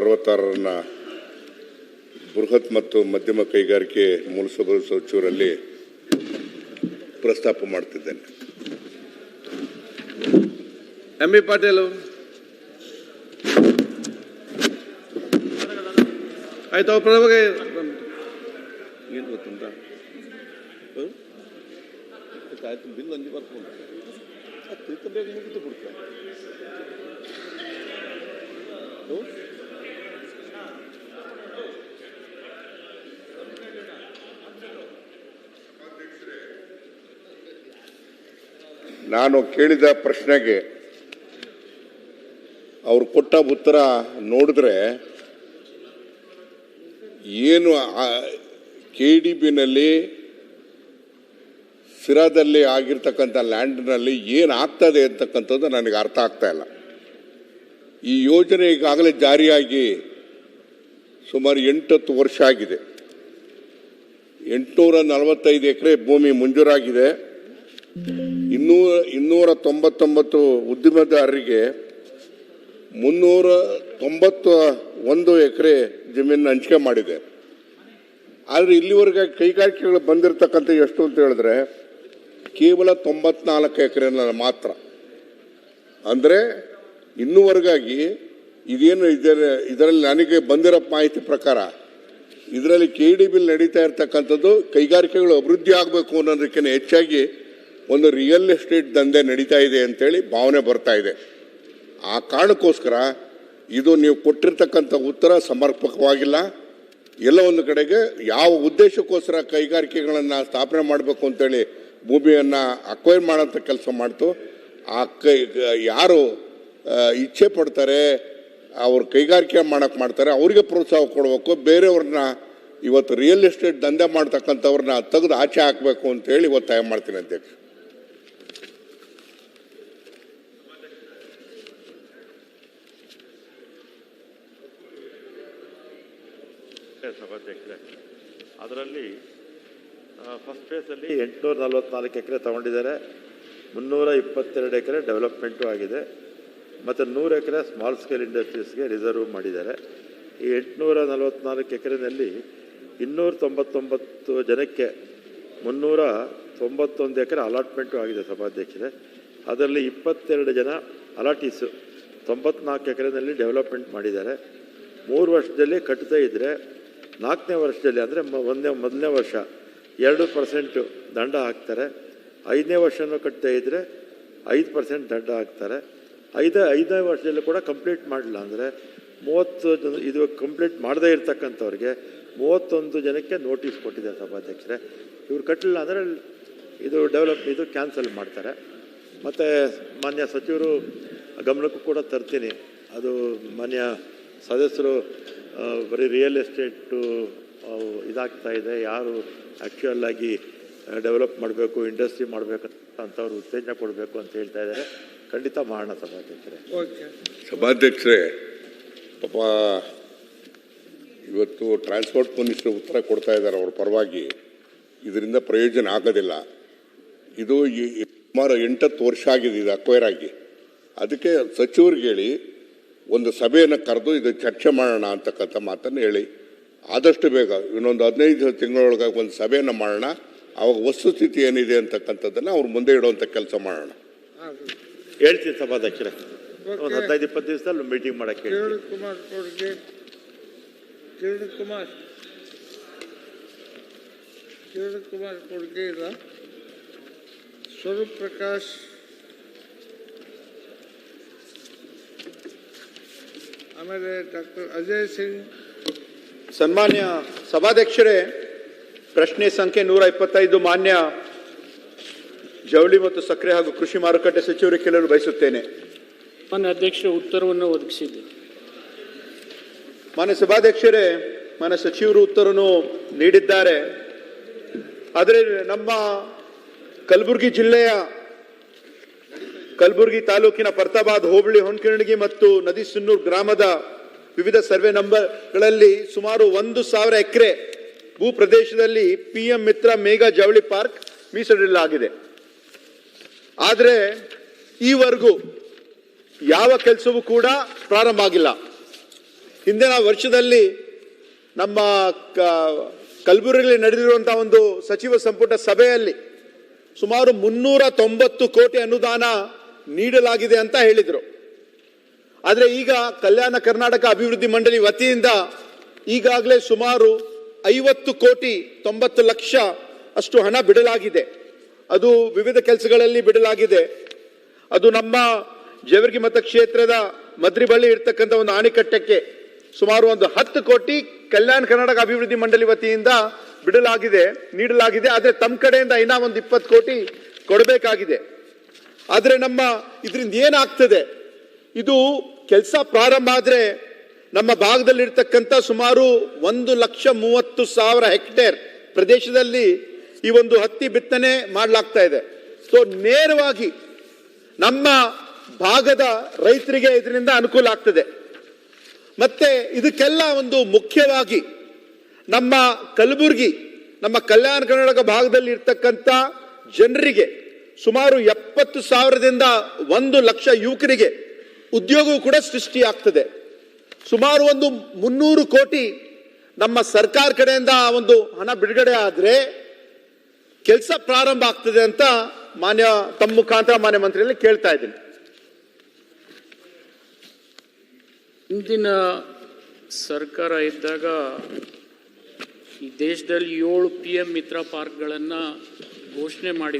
66ರನ್ನ ಬೃಹತ್ ಮತ್ತು ಮಧ್ಯಮ ಕೈಗಾರಿಕೆ ಮೂಲಸೌಕರ್ಯ ಸಚಿವರಲ್ಲಿ ಪ್ರಸ್ತಾಪ ಮಾಡ್ತಿದ್ದೇನೆ. ಎಂ.ಬಿ. ಪಾಟೀಲ್ ಆಯ್ತು. ಅವ್ರ ಪ್ರಭಾಗ ಏನು ಗೊತ್ತುಂಟ ಆಯ್ತು. ಬಿಲ್ ಅಂಜಿ ಬರ್ಕೊಂಡು ಬೇಗ ಮುಗಿದು ಬಿಡ್ತಾರೆ. ನಾನು ಕೇಳಿದ ಪ್ರಶ್ನೆಗೆ ಅವರು ಕೊಟ್ಟ ಉತ್ತರ ನೋಡಿದ್ರೆ ಏನು KDBನಲ್ಲಿ ಸಿರಾದಲ್ಲಿ ಆಗಿರ್ತಕ್ಕಂಥ ಲ್ಯಾಂಡ್ನಲ್ಲಿ ಏನು ಆಗ್ತದೆ ಅಂತಕ್ಕಂಥದ್ದು ನನಗೆ ಅರ್ಥ ಆಗ್ತಾ ಇಲ್ಲ. ಈ ಯೋಜನೆ ಈಗಾಗಲೇ ಜಾರಿಯಾಗಿ ಸುಮಾರು 8-10 ವರ್ಷ ಆಗಿದೆ. 845 ಎಕರೆ ಭೂಮಿ ಮಂಜೂರಾಗಿದೆ. 299 ಉದ್ದಿಮೆದಾರರಿಗೆ 391 ಎಕರೆ ಜಮೀನು ಹಂಚಿಕೆ ಮಾಡಿದೆ. ಆದರೆ ಇಲ್ಲಿವರೆಗೆ ಕೈಗಾರಿಕೆಗಳು ಬಂದಿರತಕ್ಕಂಥ ಎಷ್ಟು ಅಂತ ಹೇಳಿದ್ರೆ ಕೇವಲ 94 ಎಕರೆ ಮಾತ್ರ. ಅಂದರೆ ಇನ್ನೂವರೆಗಾಗಿ ಇದೇನು ಇದರಲ್ಲಿ ನನಗೆ ಬಂದಿರೋ ಮಾಹಿತಿ ಪ್ರಕಾರ ಇದರಲ್ಲಿ KDB ನಡೀತಾ ಇರ್ತಕ್ಕಂಥದ್ದು ಕೈಗಾರಿಕೆಗಳು ಅಭಿವೃದ್ಧಿ ಆಗಬೇಕು ಅನ್ನೋದಕ್ಕಿಂತ ಹೆಚ್ಚಾಗಿ ಒಂದು ರಿಯಲ್ ಎಸ್ಟೇಟ್ ದಂಧೆ ನಡೀತಾ ಇದೆ ಅಂತೇಳಿ ಭಾವನೆ ಬರ್ತಾ ಇದೆ. ಆ ಕಾರಣಕ್ಕೋಸ್ಕರ ಇದು ನೀವು ಕೊಟ್ಟಿರ್ತಕ್ಕಂಥ ಉತ್ತರ ಸಮರ್ಪಕವಾಗಿಲ್ಲ. ಎಲ್ಲ ಒಂದು ಕಡೆಗೆ ಯಾವ ಉದ್ದೇಶಕ್ಕೋಸ್ಕರ ಕೈಗಾರಿಕೆಗಳನ್ನು ಸ್ಥಾಪನೆ ಮಾಡಬೇಕು ಅಂತೇಳಿ ಭೂಮಿಯನ್ನು ಅಕ್ವೈರ್ ಮಾಡೋಂಥ ಕೆಲಸ ಮಾಡ್ತು. ಯಾರು ಇಚ್ಛೆ ಪಡ್ತಾರೆ ಅವ್ರು ಕೈಗಾರಿಕೆ ಮಾಡ್ತಾರೆ ಅವರಿಗೆ ಪ್ರೋತ್ಸಾಹ ಕೊಡಬೇಕು. ಬೇರೆಯವ್ರನ್ನ ಇವತ್ತು ರಿಯಲ್ ಎಸ್ಟೇಟ್ ದಂಧೆ ಮಾಡ್ತಕ್ಕಂಥವ್ರನ್ನ ತೆಗೆದು ಆಚೆ ಹಾಕಬೇಕು ಅಂತೇಳಿ ಒತ್ತಾಯ ಮಾಡ್ತೀನಿ ಅಧ್ಯಕ್ಷ. ಸಭಾಧ್ಯಕ್ಷರೇ, ಅದರಲ್ಲಿ ಫಸ್ಟ್ ಫೇಸಲ್ಲಿ 844 ಎಕರೆ ತಗೊಂಡಿದ್ದಾರೆ. 322 ಎಕರೆ ಡೆವಲಪ್ಮೆಂಟು ಆಗಿದೆ ಮತ್ತು 100 ಎಕರೆ ಸ್ಮಾಲ್ ಸ್ಕೇಲ್ ಇಂಡಸ್ಟ್ರೀಸ್ಗೆ ರಿಸರ್ವ್ ಮಾಡಿದ್ದಾರೆ. ಈ 844 ಎಕರೆಯಲ್ಲಿ 299 ಜನಕ್ಕೆ 391 ಎಕರೆ ಅಲಾಟ್ಮೆಂಟು ಆಗಿದೆ ಸಭಾಧ್ಯಕ್ಷರೇ. ಅದರಲ್ಲಿ 22 ಜನ ಅಲಾಟೀಸು 94 ಎಕರೆನಲ್ಲಿ ಡೆವಲಪ್ಮೆಂಟ್ ಮಾಡಿದ್ದಾರೆ. 3 ವರ್ಷದಲ್ಲಿ ಕಟ್ಟದೇ ಇದ್ದರೆ 4ನೇ ವರ್ಷದಲ್ಲಿ ಅಂದರೆ ಮೊದಲನೇ ವರ್ಷ 2% ದಂಡ ಹಾಕ್ತಾರೆ. 5ನೇ ವರ್ಷನೂ ಕಟ್ಟದೇ ಇದ್ದರೆ 5% ದಂಡ ಹಾಕ್ತಾರೆ. 5ನೇ ವರ್ಷದಲ್ಲಿ ಕೂಡ ಕಂಪ್ಲೀಟ್ ಮಾಡಲಿಲ್ಲ ಅಂದರೆ 30 ಜನ ಇದು ಕಂಪ್ಲೀಟ್ ಮಾಡದೇ ಇರ್ತಕ್ಕಂಥವ್ರಿಗೆ 31 ಜನಕ್ಕೆ ನೋಟಿಸ್ ಕೊಟ್ಟಿದ್ದಾರೆ ಸಭಾಧ್ಯಕ್ಷರೇ. ಇವ್ರು ಕಟ್ಟಲಿಲ್ಲ ಅಂದರೆ ಇದು ಕ್ಯಾನ್ಸಲ್ ಮಾಡ್ತಾರೆ. ಮತ್ತು ಮಾನ್ಯ ಸಚಿವರು ಗಮನಕ್ಕೂ ಕೂಡ ತರ್ತೀನಿ. ಅದು ಮಾನ್ಯ ಸದಸ್ಯರು ಬರೀ ರಿಯಲ್ ಎಸ್ಟೇಟು ಇದಾಗ್ತಾ ಇದೆ, ಯಾರು ಆ್ಯಕ್ಚುಯಲ್ ಆಗಿ ಡೆವಲಪ್ ಮಾಡಬೇಕು, ಇಂಡಸ್ಟ್ರಿ ಮಾಡಬೇಕು ಅಂತವ್ರು ಉತ್ತೇಜನ ಕೊಡಬೇಕು ಅಂತ ಹೇಳ್ತಾ ಇದ್ದಾರೆ. ಖಂಡಿತ ಮಾಡೋಣ ಸಭಾಧ್ಯಕ್ಷರೇ. ಸಭಾಧ್ಯಕ್ಷರೇ, ಪಾಪ ಇವತ್ತು ಟ್ರಾನ್ಸ್ಪೋರ್ಟ್ ಮಿನಿಸ್ಟರ್ ಉತ್ತರ ಕೊಡ್ತಾ ಇದ್ದಾರೆ ಅವ್ರ ಪರವಾಗಿ. ಇದರಿಂದ ಪ್ರಯೋಜನ ಆಗೋದಿಲ್ಲ. ಇದು ಸುಮಾರು 8-10 ವರ್ಷ ಆಗಿದೆ ಇದು ಅಕ್ವೈರ್ ಆಗಿ. ಅದಕ್ಕೆ ಸಚಿವರಿಗೆ ಹೇಳಿ ಒಂದು ಸಭೆಯನ್ನು ಕರೆದು ಇದು ಚರ್ಚೆ ಮಾಡೋಣ ಅಂತಕ್ಕಂಥ ಮಾತನ್ನು ಹೇಳಿ ಆದಷ್ಟು ಬೇಗ ಇನ್ನೊಂದು 15 ತಿಂಗಳೊಳಗೆ ಒಂದು ಸಭೆಯನ್ನು ಮಾಡೋಣ. ಆವಾಗ ವಸ್ತುಸ್ಥಿತಿ ಏನಿದೆ ಅಂತಕ್ಕಂಥದ್ದನ್ನು ಅವ್ರ ಮುಂದೆ ಇಡುವಂಥ ಕೆಲಸ ಮಾಡೋಣ. ಹೇಳ್ತೀನಿ ಸಭಾಧ್ಯಕ್ಷರೇ, ಒಂದು 15-20 ದಿವಸದಲ್ಲಿ ಮೀಟಿಂಗ್ ಮಾಡೋಕ್ಕೆ ಕಿರಣ್ ಕುಮಾರ್ ಕೊಡ್ಗೆ ಇಲ್ಲ. ಸ್ವರೂಪ್ ಪ್ರಕಾಶ್, ಆಮೇಲೆ ಡಾಕ್ಟರ್ ಅಜಯ್ ಸಿಂಗ್. ಸನ್ಮಾನ್ಯ ಸಭಾಧ್ಯಕ್ಷರೇ, ಪ್ರಶ್ನೆ ಸಂಖ್ಯೆ 125 ಮಾನ್ಯ ಜವಳಿ ಮತ್ತು ಸಕ್ಕರೆ ಹಾಗೂ ಕೃಷಿ ಮಾರುಕಟ್ಟೆ ಸಚಿವರಿಗೆ ಕೇಳಲು ಬಯಸುತ್ತೇನೆ. ಮಾನ್ಯ ಅಧ್ಯಕ್ಷರು ಉತ್ತರವನ್ನು ಒದಗಿಸಿದ್ದೆ. ಮಾನ್ಯ ಸಭಾಧ್ಯಕ್ಷರೇ, ಮಾನ್ಯ ಸಚಿವರು ಉತ್ತರವನ್ನು ನೀಡಿದ್ದಾರೆ. ಆದರೆ ನಮ್ಮ ಕಲಬುರಗಿ ಜಿಲ್ಲೆಯ ಕಲಬುರಗಿ ತಾಲೂಕಿನ ಪರ್ತಾಬಾದ್ ಹೋಬಳಿ ಹೊನ್ಕಿರಣಗಿ ಮತ್ತು ನದಿಸುನ್ನೂರು ಗ್ರಾಮದ ವಿವಿಧ ಸರ್ವೆ ನಂಬರ್ಗಳಲ್ಲಿ ಸುಮಾರು 1,000 ಎಕರೆ ಭೂ ಪ್ರದೇಶದಲ್ಲಿ PM ಮಿತ್ರ ಮೇಘಾ ಜವಳಿ ಪಾರ್ಕ್ ಮೀಸಲಿಡಲಾಗಿದೆ. ಆದರೆ ಈವರೆಗೂ ಯಾವ ಕೆಲಸವೂ ಕೂಡ ಪ್ರಾರಂಭ ಆಗಿಲ್ಲ. ಹಿಂದಿನ ವರ್ಷದಲ್ಲಿ ನಮ್ಮ ಕಲಬುರಗಿಯಲ್ಲಿ ನಡೆದಿರುವಂತಹ ಒಂದು ಸಚಿವ ಸಂಪುಟ ಸಭೆಯಲ್ಲಿ ಸುಮಾರು 390 ಕೋಟಿ ಅನುದಾನ ನೀಡಲಾಗಿದೆ ಅಂತ ಹೇಳಿದರು. ಆದರೆ ಈಗ ಕಲ್ಯಾಣ ಕರ್ನಾಟಕ ಅಭಿವೃದ್ಧಿ ಮಂಡಳಿ ವತಿಯಿಂದ ಈಗಾಗಲೇ ಸುಮಾರು 50 ಕೋಟಿ 90 ಲಕ್ಷ ಅಷ್ಟು ಹಣ ಬಿಡಲಾಗಿದೆ. ಅದು ವಿವಿಧ ಕೆಲಸಗಳಲ್ಲಿ ಬಿಡಲಾಗಿದೆ. ಅದು ನಮ್ಮ ಜೇವರ್ಗಿ ಮತಕ್ಷೇತ್ರದ ಮದ್ರಿಬಳ್ಳಿ ಇರ್ತಕ್ಕಂಥ ಒಂದು ಅಣೆಕಟ್ಟಕ್ಕೆ ಸುಮಾರು ಒಂದು 10 ಕೋಟಿ ಕಲ್ಯಾಣ ಕರ್ನಾಟಕ ಅಭಿವೃದ್ಧಿ ಮಂಡಳಿ ವತಿಯಿಂದ ನೀಡಲಾಗಿದೆ. ಆದರೆ ತಮ್ಮ ಕಡೆಯಿಂದ ಇನ್ನೂ ಒಂದು 20 ಕೋಟಿ ಕೊಡಬೇಕಾಗಿದೆ. ಆದರೆ ನಮ್ಮ ಇದರಿಂದ ಏನಾಗ್ತದೆ, ಇದು ಕೆಲಸ ಪ್ರಾರಂಭ ಆದರೆ ನಮ್ಮ ಭಾಗದಲ್ಲಿರ್ತಕ್ಕಂಥ ಸುಮಾರು 1,30,000 ಹೆಕ್ಟೇರ್ ಪ್ರದೇಶದಲ್ಲಿ ಈ ಒಂದು ಹತ್ತಿ ಬಿತ್ತನೆ ಮಾಡಲಾಗ್ತಾ ಇದೆ. ಸೊ ನೇರವಾಗಿ ನಮ್ಮ ಭಾಗದ ರೈತರಿಗೆ ಇದರಿಂದ ಅನುಕೂಲ ಆಗ್ತದೆ. ಮತ್ತೆ ಇದಕ್ಕೆಲ್ಲ ಒಂದು ಮುಖ್ಯವಾಗಿ ನಮ್ಮ ಕಲಬುರಗಿ, ನಮ್ಮ ಕಲ್ಯಾಣ ಕರ್ನಾಟಕ ಭಾಗದಲ್ಲಿ ಇರ್ತಕ್ಕಂಥ ಜನರಿಗೆ ಸುಮಾರು 70,000ದಿಂದ 1,00,000 ಯುವಕರಿಗೆ ಉದ್ಯೋಗವೂ ಕೂಡ ಸೃಷ್ಟಿಯಾಗ್ತದೆ. ಸುಮಾರು ಒಂದು 300 ಕೋಟಿ ನಮ್ಮ ಸರ್ಕಾರ ಕಡೆಯಿಂದ ಒಂದು ಹಣ ಬಿಡುಗಡೆ ಆದರೆ ಕೆಲಸ ಪ್ರಾರಂಭ ಆಗ್ತದೆ ಅಂತ ತಮ್ಮ ಮುಖಾಂತರ ಮಾನ್ಯ ಮಂತ್ರಿಯಲ್ಲಿ ಕೇಳ್ತಾ ಇದ್ದೀನಿ. ಹಿಂದಿನ ಸರ್ಕಾರ ಇದ್ದಾಗ ಈ ದೇಶದಲ್ಲಿ 7 PM ಮಿತ್ರ ಪಾರ್ಕ್ಗಳನ್ನು ಘೋಷಣೆ ಮಾಡಿ